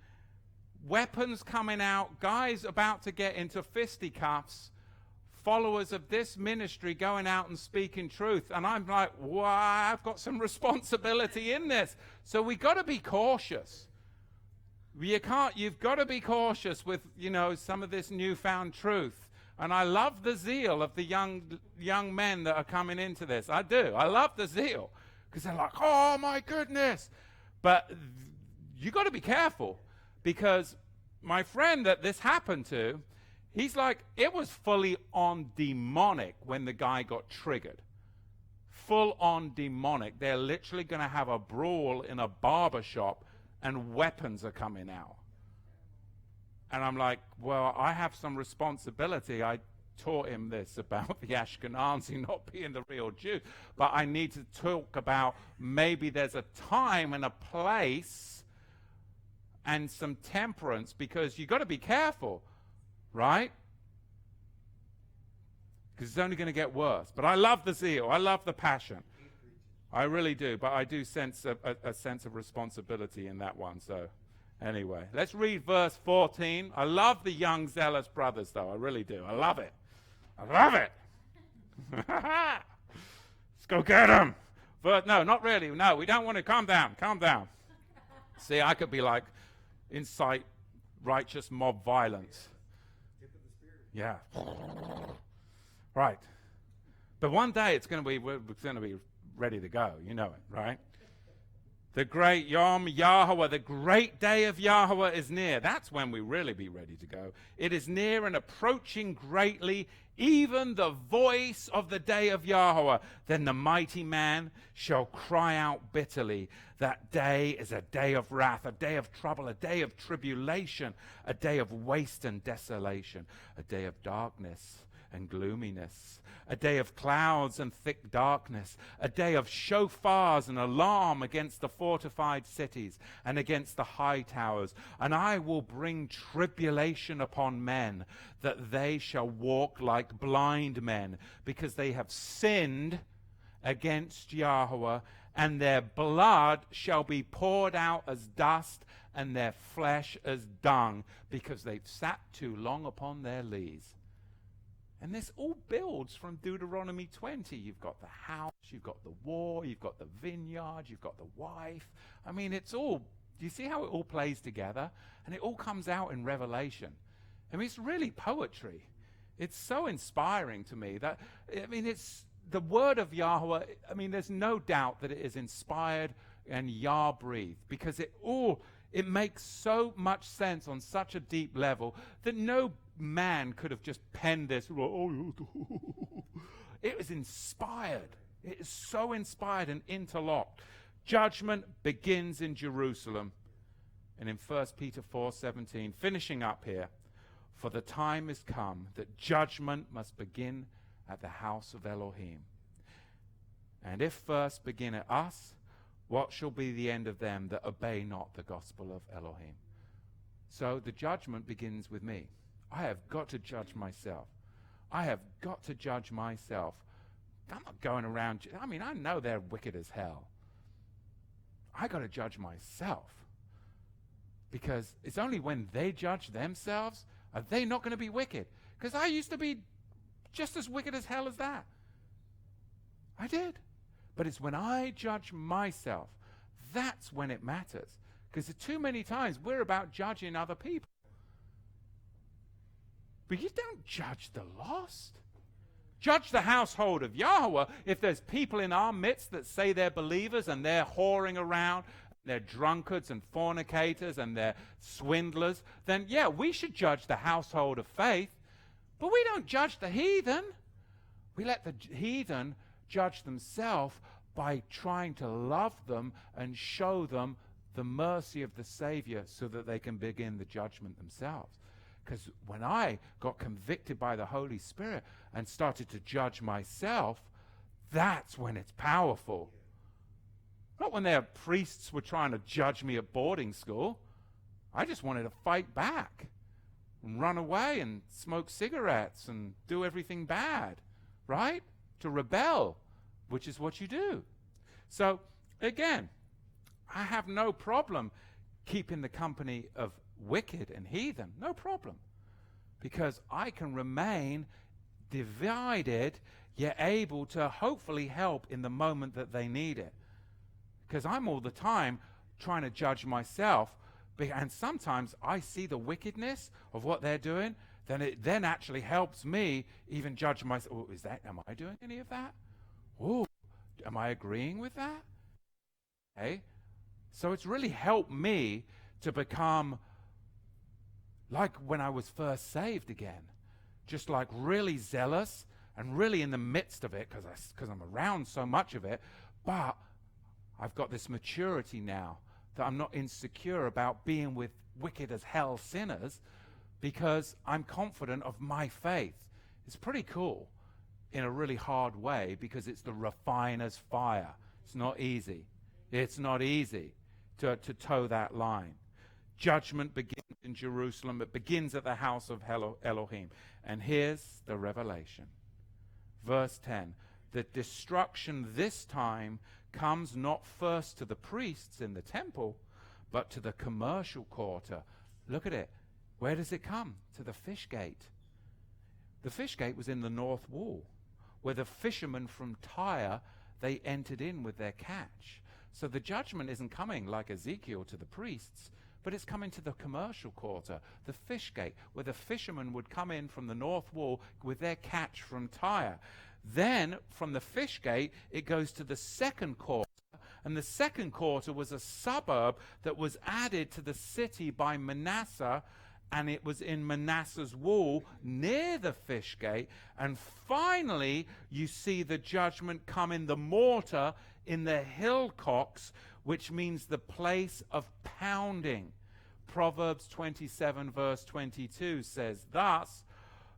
weapons coming out, guys about to get into fisticuffs, followers of this ministry going out and speaking truth. And I'm like, wow, I've got some responsibility in this. So we got to be cautious. You've got to be cautious with, some of this newfound truth. And I love the zeal of the young men that are coming into this. I do. I love the zeal. Because they're like, oh my goodness. But you got to be careful. Because my friend that this happened to, he's like, it was fully on demonic when the guy got triggered. Full on demonic. They're literally going to have a brawl in a barber shop and weapons are coming out. And I'm like, well, I have some responsibility. I taught him this about the Ashkenazi not being the real Jew. But I need to talk about maybe there's a time and a place and some temperance, because you got to be careful, right? Because it's only going to get worse. But I love the zeal. I love the passion. I really do. But I do sense a sense of responsibility in that one. So anyway, let's read verse 14. I love the young zealous brothers, though. I really do. I love it. I love it. Let's go get them. No, not really. No, we don't want to. Calm down. Calm down. See, I could be like, incite righteous mob violence. Yeah. Right. But one day we're going to be ready to go. You know it, right? The great Yom Yahuwah, the great day of Yahuwah is near. That's when we really be ready to go. It is near and approaching greatly, even the voice of the day of Yahuwah. Then the mighty man shall cry out bitterly. That day is a day of wrath, a day of trouble, a day of tribulation, a day of waste and desolation, a day of darkness and gloominess, a day of clouds and thick darkness, a day of shofars and alarm against the fortified cities and against the high towers. And I will bring tribulation upon men, that they shall walk like blind men, because they have sinned against Yahuwah, and their blood shall be poured out as dust, and their flesh as dung, because they've sat too long upon their lees. And this all builds from Deuteronomy 20. You've got the house, you've got the war, you've got the vineyard, you've got the wife. I mean, it's all, do you see how it all plays together? And it all comes out in Revelation. I mean, it's really poetry. It's so inspiring to me that, I mean, it's the word of Yahuwah. I mean, there's no doubt that it is inspired and Yah-breathed, because it makes so much sense on such a deep level that no man could have just penned this. It was inspired. It is so inspired and interlocked. Judgment begins in Jerusalem. And in 1 Peter 4:17, finishing up here, for the time is come that judgment must begin at the house of Elohim. And if first begin at us, what shall be the end of them that obey not the gospel of Elohim? So the judgment begins with me. I have got to judge myself. I have got to judge myself. I'm not going around, I mean, I know they're wicked as hell. I got to judge myself. Because it's only when they judge themselves are they not going to be wicked. Because I used to be just as wicked as hell as that. I did. But it's when I judge myself, that's when it matters. Because too many times we're about judging other people. But you don't judge the lost. Judge the household of Yahuwah. If there's people in our midst that say they're believers and they're whoring around, they're drunkards and fornicators and they're swindlers, then yeah, we should judge the household of faith. But we don't judge the heathen. We let the heathen judge themselves by trying to love them and show them the mercy of the Savior so that they can begin the judgment themselves. Because when I got convicted by the Holy Spirit and started to judge myself, that's when it's powerful. Not when their priests were trying to judge me at boarding school. I just wanted to fight back and run away and smoke cigarettes and do everything bad, right? To rebel, which is what you do. So, again, I have no problem keeping the company of wicked and heathen, no problem. Because I can remain divided, yet able to hopefully help in the moment that they need it. Because I'm all the time trying to judge myself, and sometimes I see the wickedness of what they're doing, then it then actually helps me even judge myself. Oh, am I doing any of that? Oh, am I agreeing with that? Okay. So it's really helped me to become like when I was first saved again. Just like really zealous and really in the midst of it because I'm around so much of it. But I've got this maturity now that I'm not insecure about being with wicked as hell sinners because I'm confident of my faith. It's pretty cool in a really hard way because it's the refiner's fire. It's not easy. It's not easy to toe that line. Judgment begins in Jerusalem. It begins at the house of Elohim. And here's the revelation. Verse 10. The destruction this time comes not first to the priests in the temple, but to the commercial quarter. Look at it. Where does it come? To the fish gate. The fish gate was in the north wall, where the fishermen from Tyre, they entered in with their catch. So the judgment isn't coming like Ezekiel to the priests, but it's coming to the commercial quarter, the fish gate, where the fishermen would come in from the north wall with their catch from Tyre. Then, from the fish gate, it goes to the second quarter, and the second quarter was a suburb that was added to the city by Manasseh, and it was in Manasseh's wall near the fish gate. And finally, you see the judgment come in the mortar in the hillocks, which means the place of pounding. Proverbs 27 verse 22 says thus,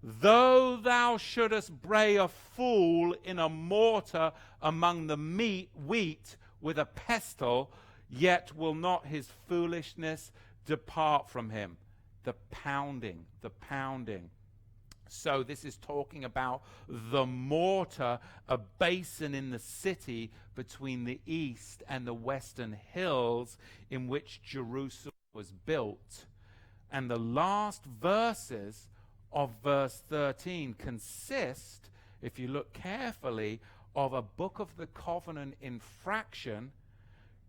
though thou shouldest bray a fool in a mortar among the wheat with a pestle, yet will not his foolishness depart from him. The pounding, the pounding. So this is talking about the mortar, a basin in the city between the east and the western hills in which Jerusalem was built. And the last verses of verse 13 consist, if you look carefully, of a book of the covenant infraction,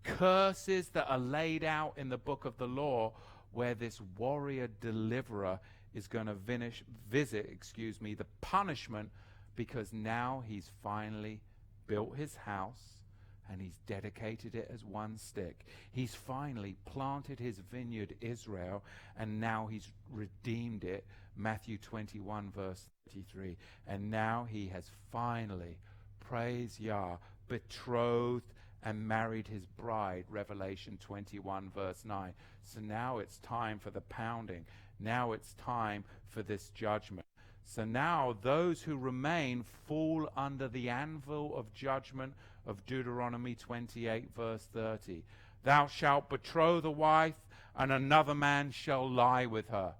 curses that are laid out in the book of the law, where this warrior deliverer is going to visit the punishment, because now he's finally built his house and he's dedicated it as one stick. He's finally planted his vineyard Israel, and now he's redeemed it. Matthew 21 verse 33. And now he has finally, praise Yah, betrothed and married his bride, Revelation 21 verse 9. So now it's time for the pounding. Now it's time for this judgment. So now those who remain fall under the anvil of judgment of Deuteronomy 28 verse 30. Thou shalt betroth a wife, and another man shall lie with her.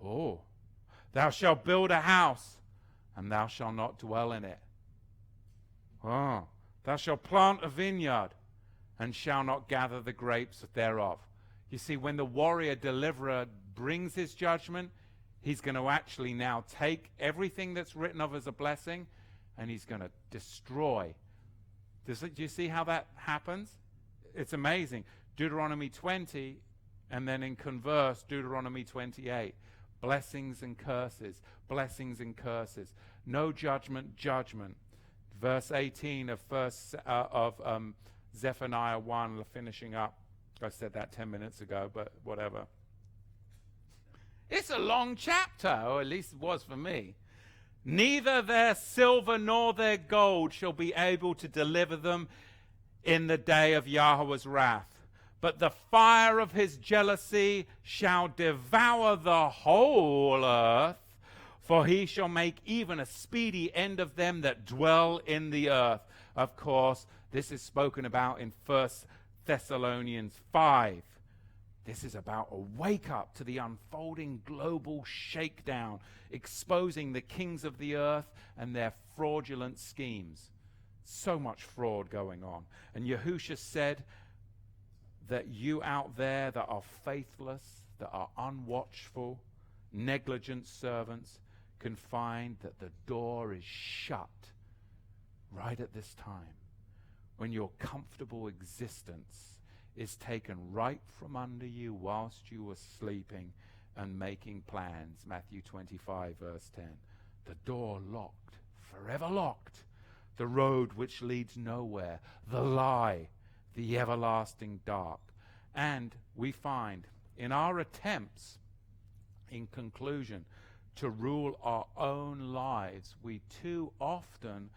Oh. Thou shalt build a house, and thou shalt not dwell in it. Oh. Thou shalt plant a vineyard, and shalt not gather the grapes thereof. You see, when the warrior deliverer brings his judgment, he's going to actually now take everything that's written of as a blessing, and he's going to destroy. Do you see how that happens? It's amazing. Deuteronomy 20, and then in converse, Deuteronomy 28. Blessings and curses, blessings and curses. No judgment, judgment. Verse 18 of Zephaniah 1, finishing up. I said that 10 minutes ago, but whatever. It's a long chapter, or at least it was for me. Neither their silver nor their gold shall be able to deliver them in the day of Yahuwah's wrath. But the fire of his jealousy shall devour the whole earth, for he shall make even a speedy end of them that dwell in the earth. Of course, this is spoken about in 1 Thessalonians 5. This is about a wake-up to the unfolding global shakedown, exposing the kings of the earth and their fraudulent schemes. So much fraud going on. And Yahusha said that you out there that are faithless, that our unwatchful, negligent servants can find that the door is shut right at this time, when your comfortable existence is taken right from under you whilst you were sleeping and making plans. Matthew 25, verse 10. The door locked, forever locked. The road which leads nowhere, the lie, the everlasting dark. And we find in our attempts, in conclusion, to rule our own lives, we too often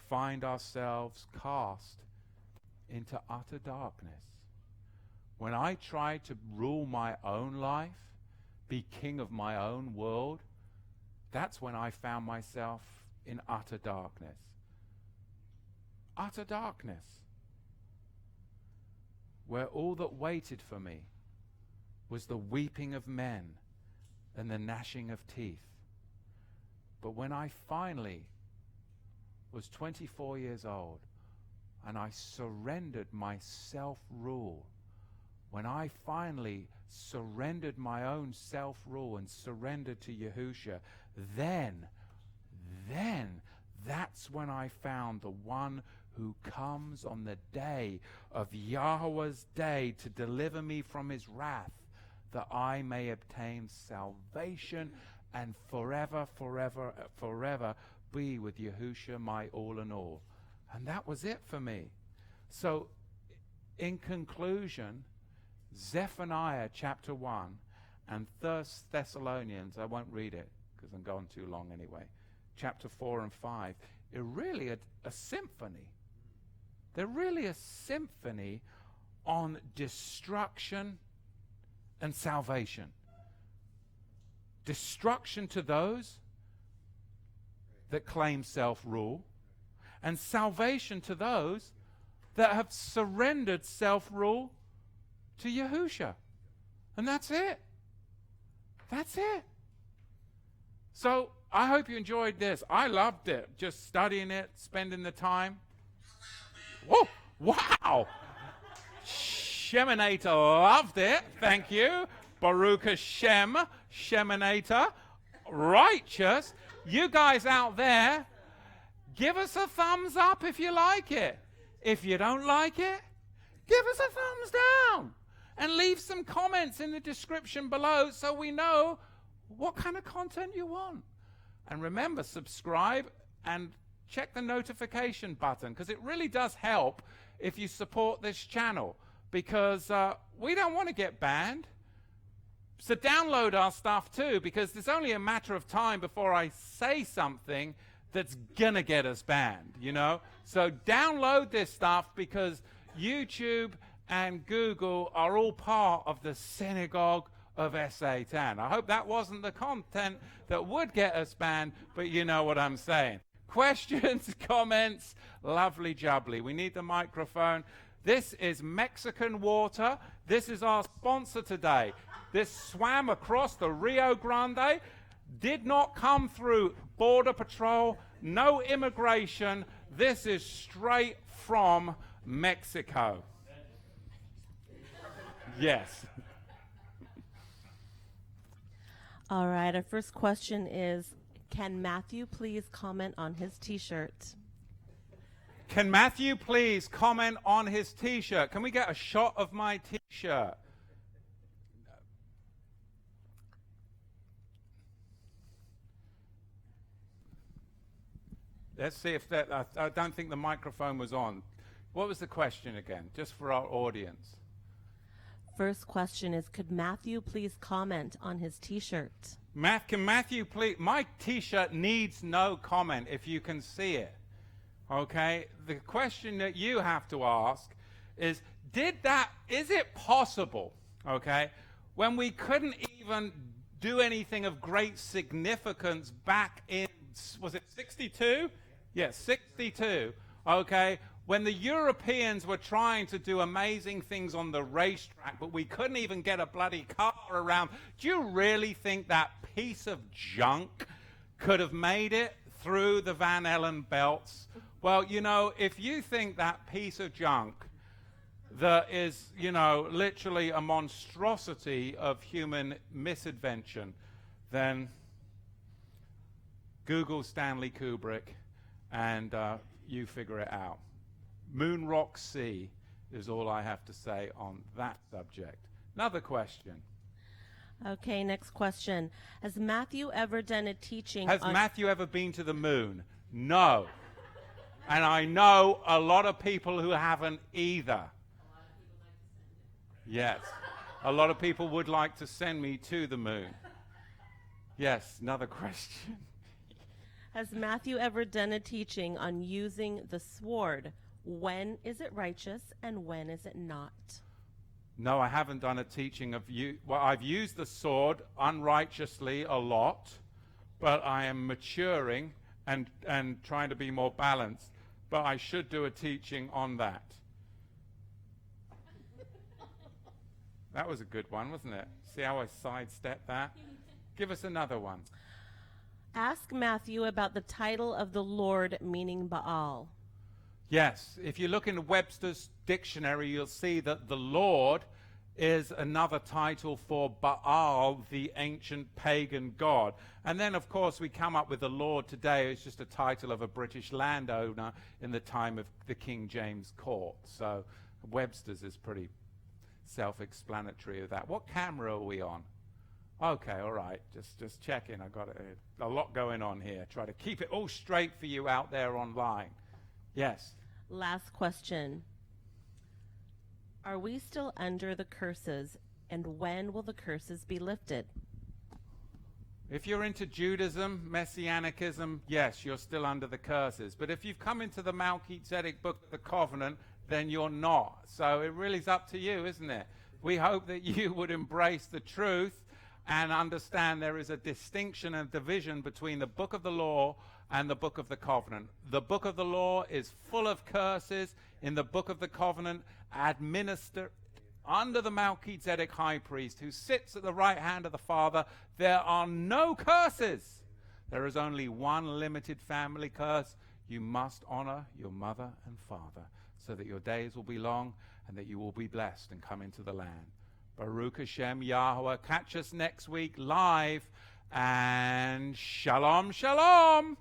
find ourselves cast into utter darkness. When I tried to rule my own life, be king of my own world, that's when I found myself in utter darkness. Utter darkness. Where all that waited for me was the weeping of men and the gnashing of teeth. But when I finally was 24 years old and I surrendered my self-rule, when I finally surrendered my own self-rule and surrendered to Yahusha, then that's when I found the one who comes on the day of Yahuwah's day to deliver me from his wrath, that I may obtain salvation and forever be with Yahusha, my all in all. And that was it for me. So, in conclusion, Zephaniah chapter 1 and 1 Thessalonians, I won't read it because I'm going too long anyway, chapter 4 and 5, are really a symphony. They're really a symphony on destruction and salvation. Destruction to those that claim self-rule, and salvation to those that have surrendered self-rule to Yahusha. And that's it. That's it. So I hope you enjoyed this. I loved it, just studying it, spending the time. Whoa, wow. Sheminator loved it. Thank you. Baruch Hashem, Sheminator. Righteous. You guys out there, give us a thumbs up if you like it. If you don't like it, give us a thumbs down. And leave some comments in the description below so we know what kind of content you want. And remember, subscribe and check the notification button, because it really does help if you support this channel, because we don't want to get banned. So download our stuff too, because there's only a matter of time before I say something that's gonna get us banned, you know? So download this stuff, because YouTube and Google are all part of the synagogue of Satan. I hope that wasn't the content that would get us banned, but you know what I'm saying. Questions, comments, lovely jubbly. We need the microphone. This is Mexican water. This is our sponsor today. This swam across the Rio Grande, did not come through Border Patrol, no immigration. This is straight from Mexico. Yes. All right, our first question is, can Matthew please comment on his t-shirt? Can Matthew please comment on his t-shirt? Can we get a shot of my t-shirt? Let's see if that, I don't think the microphone was on. What was the question again, just for our audience? First question is, could Matthew please comment on his t-shirt? Can Matthew please, my t-shirt needs no comment if you can see it, okay? The question that you have to ask is, is it possible, okay, when we couldn't even do anything of great significance back in, was it 62? Yes, 62, okay, when the Europeans were trying to do amazing things on the racetrack, but we couldn't even get a bloody car around. Do you really think that piece of junk could have made it through the Van Allen belts? Well, you know, if you think that piece of junk that is, you know, literally a monstrosity of human misadventure, then Google Stanley Kubrick and you figure it out. Moon Rock Sea is all I have to say on that subject. Another question. Okay, next question. Has Matthew ever done a teaching Has on... Matthew ever been to the moon? No. And I know a lot of people who haven't either. Yes. A lot of people would like to send me to the moon. Yes, another question. Has Matthew ever done a teaching on using the sword? When is it righteous and when is it not? No, I haven't done a teaching of well, I've used the sword unrighteously a lot, but I am maturing and trying to be more balanced. But I should do a teaching on that. That was a good one, wasn't it? See how I sidestepped that? Give us another one. Ask Matthew about the title of the Lord, meaning Baal. Yes, if you look in Webster's dictionary, you'll see that the Lord is another title for Baal, the ancient pagan god. And then, of course, we come up with the Lord today. It's just a title of a British landowner in the time of the King James Court. So Webster's is pretty self-explanatory of that. What camera are we on? Okay, all right, just checking. I got a lot going on here. Try to keep it all straight for you out there online. Yes. Last question. Are we still under the curses, and when will the curses be lifted? If you're into Judaism, Messianicism, yes, you're still under the curses. But if you've come into the Melchizedek Book of the Covenant, then you're not. So it really is up to you, isn't it? We hope that you would embrace the truth and understand there is a distinction and division between the Book of the Law and the Book of the Covenant. The Book of the Law is full of curses. In the Book of the Covenant, administered under the Melchizedek high priest who sits at the right hand of the Father, there are no curses. There is only one limited family curse. You must honor your mother and father so that your days will be long and that you will be blessed and come into the land. Baruch Hashem Yahuwah. Catch us next week live, and shalom, shalom.